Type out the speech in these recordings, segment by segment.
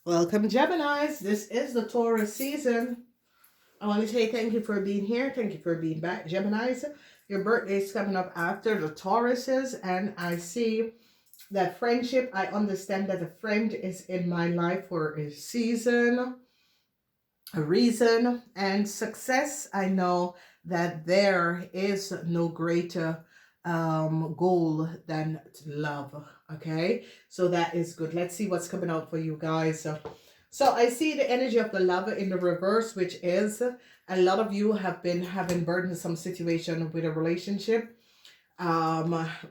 Welcome, Geminis. This is the Taurus season. I want to say thank you for being here. Thank you for being back, Geminis. Your birthday is coming up after the Tauruses, and I see that friendship. I understand that a friend is in my life for a season, a reason, and success. I know that there is no greater goal than love. Okay, so that is good. Let's see what's coming out for you guys. So I see the energy of the lover in the reverse, which is a lot of you have been having burdensome situation with a relationship,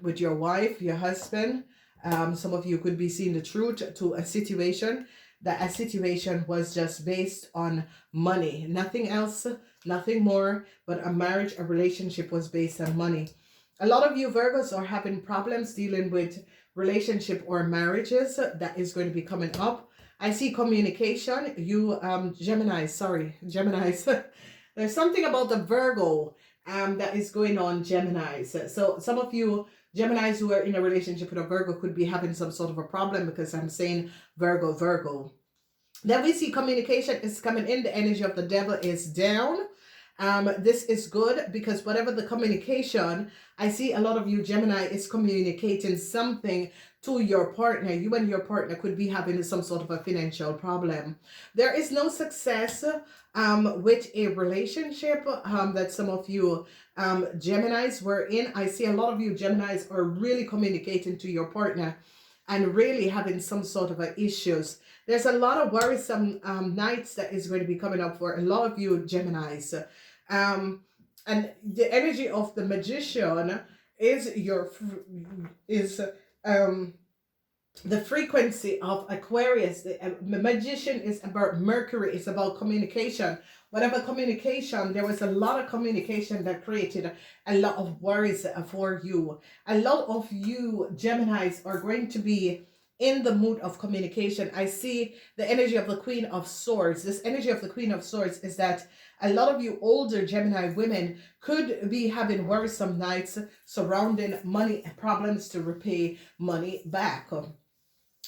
with your wife, your husband. Some of you could be seeing the truth to a situation, that a situation was just based on money, nothing else, nothing more, but a marriage, a relationship was based on money. A lot of you Virgos are having problems dealing with relationship or marriages. That is going to be coming up. I see communication. You Geminis. There's something about the Virgo that is going on, Geminis. So some of you Geminis who are in a relationship with a Virgo could be having some sort of a problem because I'm saying Virgo. Then we see communication is coming in. The energy of the devil is down. This is good because whatever the communication, I see a lot of you Gemini is communicating something to your partner. You and your partner could be having some sort of a financial problem. There is no success with a relationship that some of you Geminis were in. I see a lot of you Geminis are really communicating to your partner and really having some sort of issues. There's a lot of worrisome nights that is going to be coming up for a lot of you Geminis. And the energy of the magician is the frequency of Aquarius. The magician is about Mercury, it's about communication. Whatever communication, there was a lot of communication that created a lot of worries for you. A lot of you Geminis are going to be in the mood of communication. I see the energy of the Queen of Swords. This energy of the Queen of Swords is that a lot of you older Gemini women could be having worrisome nights surrounding money problems to repay money back.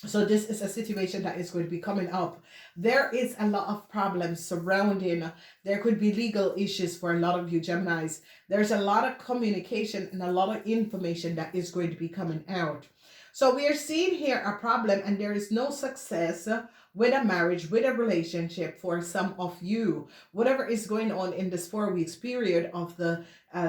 So this is a situation that is going to be coming up. There is a lot of problems surrounding. There could be legal issues for a lot of you Geminis. There's a lot of communication and a lot of information that is going to be coming out. So we are seeing here a problem, and there is no success with a marriage, with a relationship for some of you. Whatever is going on in this 4 weeks period of the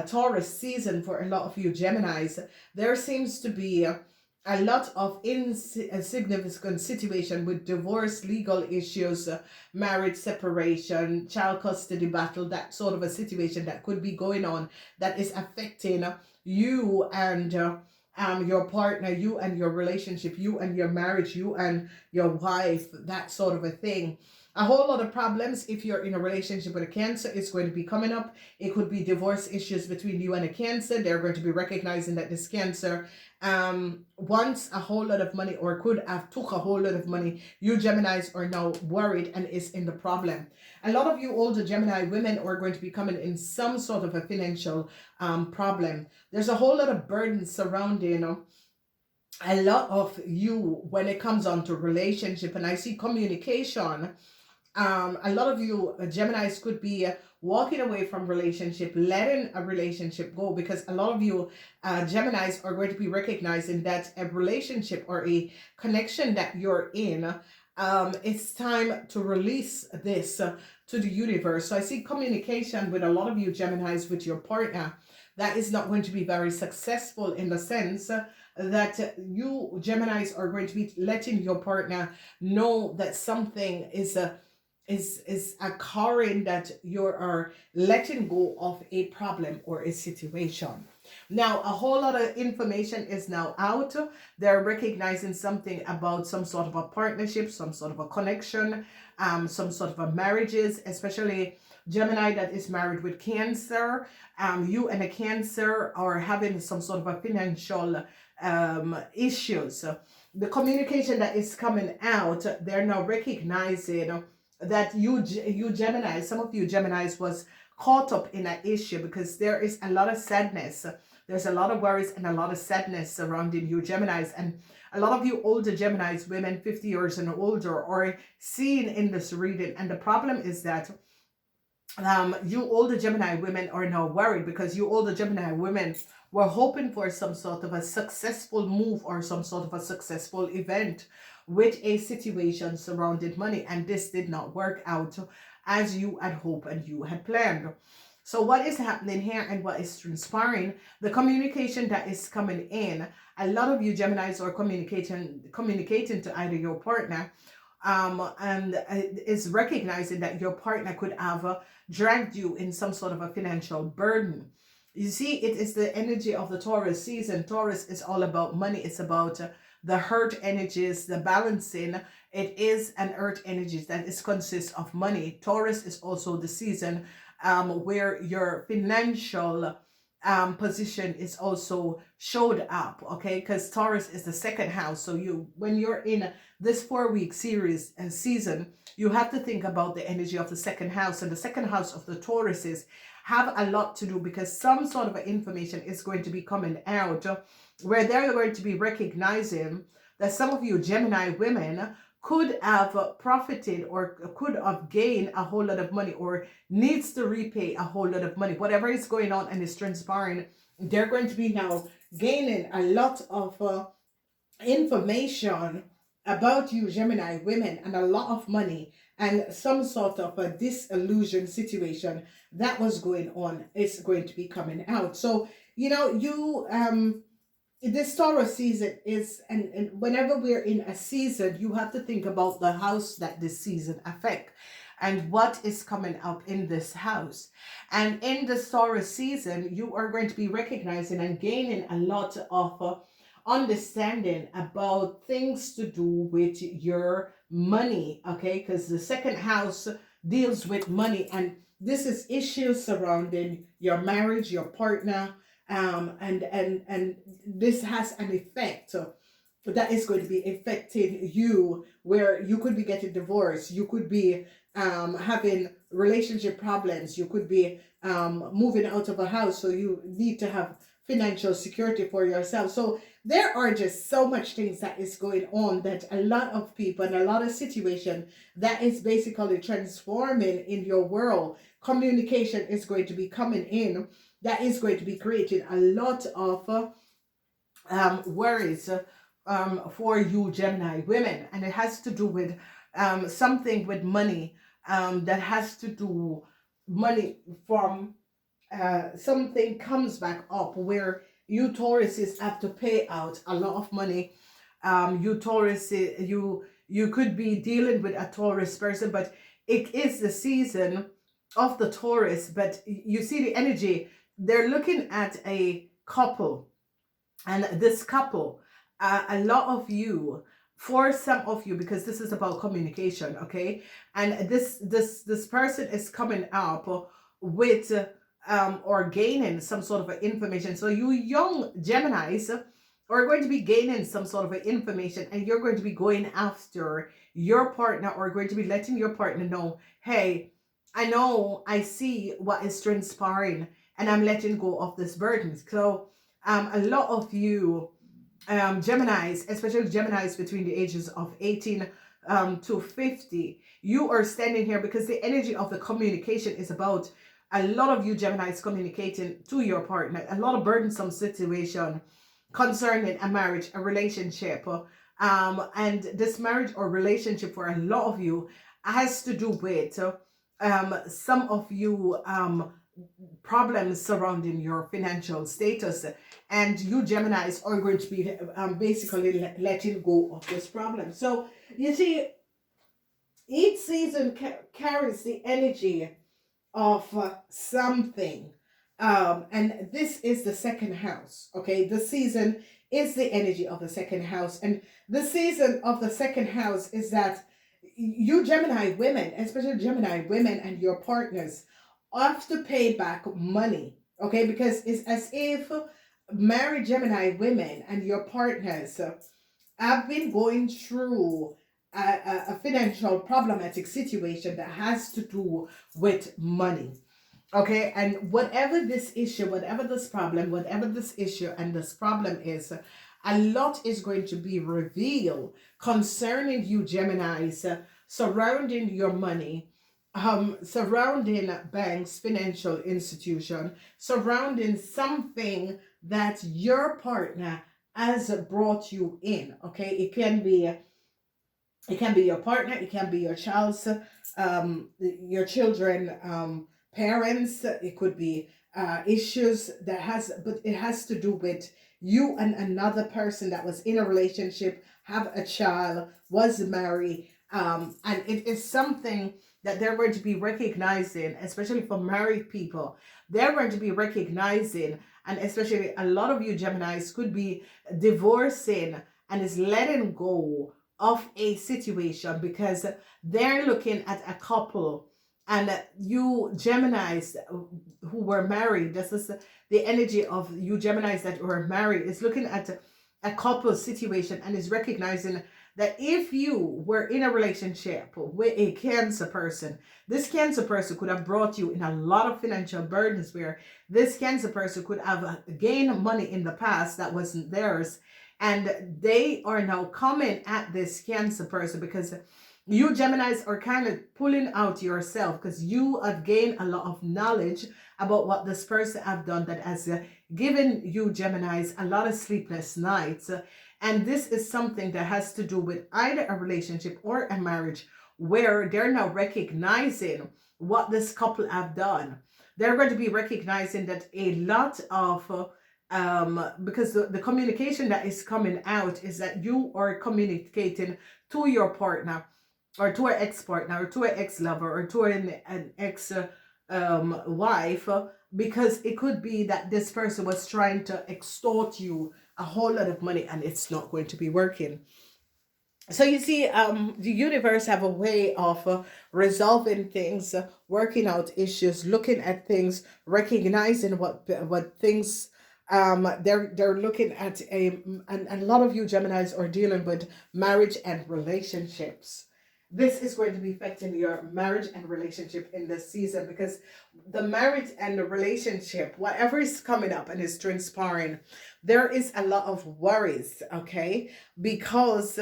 Taurus season for a lot of you Geminis, there seems to be a lot of insignificant situation with divorce, legal issues, marriage separation, child custody battle, that sort of a situation that could be going on that is affecting you and your partner, you and your relationship, you and your marriage, you and your wife, that sort of a thing. A whole lot of problems if you're in a relationship with a Cancer is going to be coming up. It could be divorce issues between you and a Cancer. They're going to be recognizing that this Cancer wants a whole lot of money or could have took a whole lot of money. You Geminis are now worried and is in the problem. A lot of you older Gemini women are going to be coming in some sort of a financial problem. There's a whole lot of burden surrounding a lot of you when it comes on to relationship, and I see communication. A lot of you Geminis could be walking away from relationship, letting a relationship go, because a lot of you Geminis are going to be recognizing that a relationship or a connection that you're in, it's time to release this to the universe. So I see communication with a lot of you Geminis with your partner that is not going to be very successful, in the sense that you Geminis are going to be letting your partner know that something is occurring, that you are letting go of a problem or a situation. Now, a whole lot of information is now out. They're recognizing something about some sort of a partnership, some sort of a connection, some sort of a marriages, especially Gemini that is married with Cancer. You and a Cancer are having some sort of a financial issues. The communication that is coming out, they're now recognizing that you Gemini, some of you Geminis was caught up in an issue because there is a lot of sadness. There's a lot of worries and a lot of sadness surrounding you Geminis, and A lot of you older Geminis, women 50 years and older, are seen in this reading. And the problem is that you older Gemini women are now worried because you older Gemini women were hoping for some sort of a successful move or some sort of a successful event with a situation surrounding money, and this did not work out as you had hoped and you had planned. So what is happening here and what is transpiring, the communication that is coming in, a lot of you Geminis are communicating to either your partner and is recognizing that your partner could have dragged you in some sort of a financial burden. You see, it is the energy of the Taurus season. Taurus is all about money. It's about the hurt energies, the balancing. It is an earth energy that is consists of money. Taurus is also the season where your financial position is also showed up, okay? Because Taurus is the second house. So when you're in this 4-week series and season, you have to think about the energy of the second house, and the second house of the Tauruses have a lot to do because some sort of information is going to be coming out where they're going to be recognizing that some of you Gemini women could have profited or could have gained a whole lot of money or needs to repay a whole lot of money. Whatever is going on and is transpiring, they're going to be now gaining a lot of information about you Gemini women, and a lot of money, and some sort of a disillusion situation that was going on is going to be coming out. So this Taurus season is, and whenever we're in a season, you have to think about the house that this season affect and what is coming up in this house. And in the Taurus season, you are going to be recognizing and gaining a lot of understanding about things to do with your money, okay? Because the second house deals with money, and this is issues surrounding your marriage, your partner, and this has an effect that is going to be affecting you, where you could be getting divorced, you could be having relationship problems, you could be moving out of a house, so you need to have financial security for yourself. So there are just so much things that is going on that a lot of people and a lot of situation that is basically transforming in your world. Communication is going to be coming in that is going to be creating a lot of worries for you Gemini women, and it has to do with something with money that has to do money from something comes back up where you Tauruses have to pay out a lot of money. You Taurus, you could be dealing with a Taurus person, but it is the season of the Taurus. But you see the energy, they're looking at a couple, and this couple, a lot of you, for some of you, because this is about communication, okay? And this person is coming up with or gaining some sort of information. So you young Geminis are going to be gaining some sort of information, and you're going to be going after your partner, or going to be letting your partner know, hey, I know, I see what is transpiring, and I'm letting go of this burden. So a lot of you Geminis, especially Geminis between the ages of 18 to 50, you are standing here because the energy of the communication is about a lot of you Geminis communicating to your partner, a lot of burdensome situation concerning a marriage, a relationship, and this marriage or relationship for a lot of you has to do with some of you problems surrounding your financial status, and you Geminis are going to be basically letting go of this problem. So you see, each season carries the energy of something, and this is the second house, okay? The season is the energy of the second house, and the season of the second house is that you Gemini women, especially Gemini women and your partners, have to pay back money, okay? Because it's as if married Gemini women and your partners have been going through a financial problematic situation that has to do with money, okay? And whatever this issue, whatever this problem, whatever this issue and this problem is, A lot is going to be revealed concerning you, Geminis, surrounding your money, surrounding banks, financial institution, surrounding something that your partner has brought you in. Okay, it can be your partner, it can be your child's, your children, parents. It could be issues that has, but it has to do with you and another person that was in a relationship, have a child, was married, and it is something that they're going to be recognizing, especially for married people. They're going to be recognizing, and especially a lot of you Geminis could be divorcing and is letting go of a situation because they're looking at a couple, and you Geminis who were married, this is the energy of you Geminis that were married, is looking at a couple situation and is recognizing that if you were in a relationship with a Cancer person, this Cancer person could have brought you in a lot of financial burdens, where this Cancer person could have gained money in the past that wasn't theirs, and they are now coming at this Cancer person because you Geminis are kind of pulling out yourself because you have gained a lot of knowledge about what this person have done that has given you Geminis a lot of sleepless nights. And this is something that has to do with either a relationship or a marriage, where they're now recognizing what this couple have done. They're going to be recognizing that a lot of because the communication that is coming out is that you are communicating to your partner, or to an ex-partner, or to an ex-lover, or to an ex wife, because it could be that this person was trying to extort you a whole lot of money and it's not going to be working. So you see, the universe have a way of resolving things, working out issues, looking at things, recognizing what things, they're looking at and a lot of you Geminis are dealing with marriage and relationships. This is going to be affecting your marriage and relationship in this season, because the marriage and the relationship, whatever is coming up and is transpiring, there is a lot of worries, okay? Because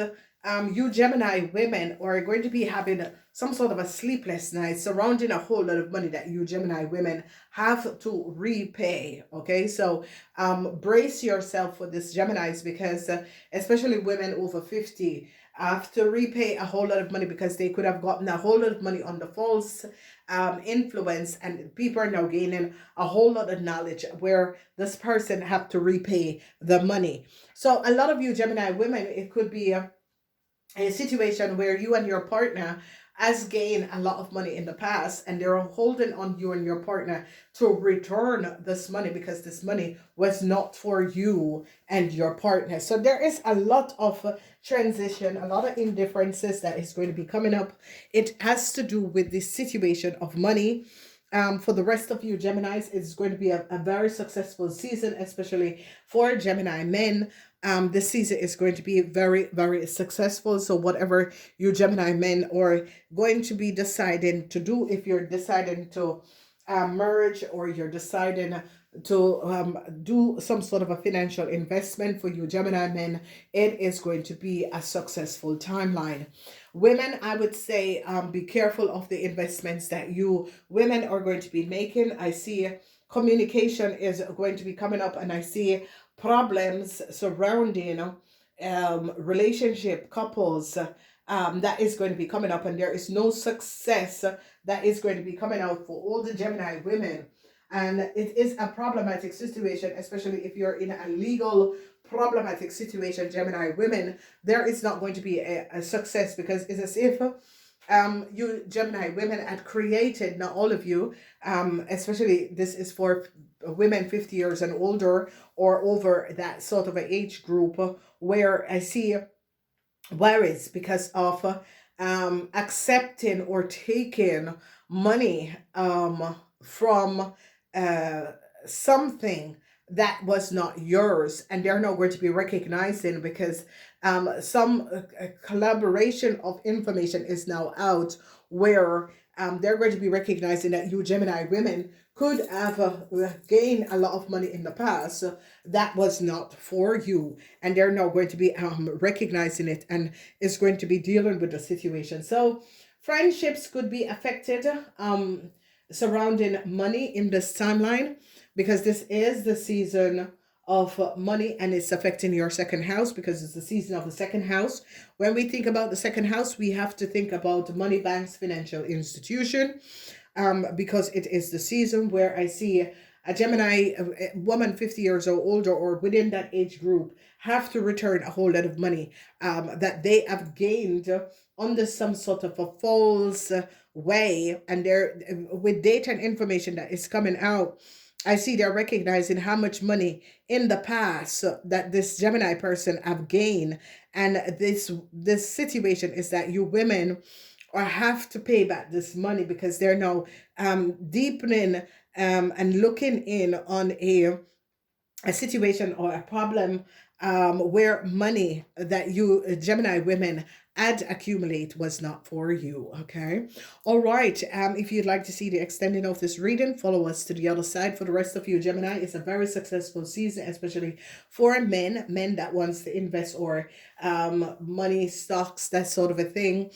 you Gemini women are going to be having some sort of a sleepless night surrounding a whole lot of money that you Gemini women have to repay. Okay, so brace yourself for this, Geminis, because especially women over 50 have to repay a whole lot of money because they could have gotten a whole lot of money on the false influence, and people are now gaining a whole lot of knowledge where this person have to repay the money. So a lot of you Gemini women, it could be a situation where you and your partner has gained a lot of money in the past, and they're holding on you and your partner to return this money because this money was not for you and your partner. So there is a lot of transition, a lot of indifferences that is going to be coming up. It has to do with the situation of money. For the rest of you Geminis, it's going to be a very successful season, especially for Gemini men. This season is going to be very, very successful. So whatever you Gemini men are going to be deciding to do, if you're deciding to merge, or you're deciding to do some sort of a financial investment for you Gemini men, it is going to be a successful timeline. Women, I would say, be careful of the investments that you women are going to be making. I see communication is going to be coming up, and I see problems surrounding relationship couples, that is going to be coming up, and there is no success that is going to be coming out for all the Gemini women. And it is a problematic situation, especially if you're in a legal problematic situation, Gemini women. There is not going to be a success, because it's as if you Gemini women had created, not all of you, especially this is for women 50 years and older, or over that sort of an age group, where I see worries because of accepting or taking money from something that was not yours, and they're not going to be recognizing, because some collaboration of information is now out, where they're going to be recognizing that you Gemini women could have gained a lot of money in the past, that was not for you, and they're now going to be recognizing it and is going to be dealing with the situation. So friendships could be affected surrounding money in this timeline, because this is the season of money, and it's affecting your second house because it's the season of the second house. When we think about the second house, we have to think about money, banks, financial institution, because it is the season where I see a Gemini woman 50 years or older or within that age group have to return a whole lot of money that they have gained under some sort of a false way, and they're with data and information that is coming out. I see they're recognizing how much money in the past that this Gemini person have gained, and this situation is that you women or have to pay back this money because they're now deepening and looking in on a situation or a problem where money that you Gemini women had accumulate was not for you. Okay. All right. If you'd like to see the extending of this reading, follow us to the other side. For the rest of you Gemini, it's a very successful season, especially for men that wants to invest or money, stocks, that sort of a thing.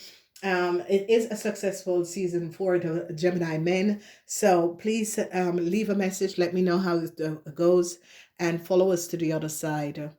It is a successful season for the Gemini men. So please leave a message. Let me know how it goes and follow us to the other side.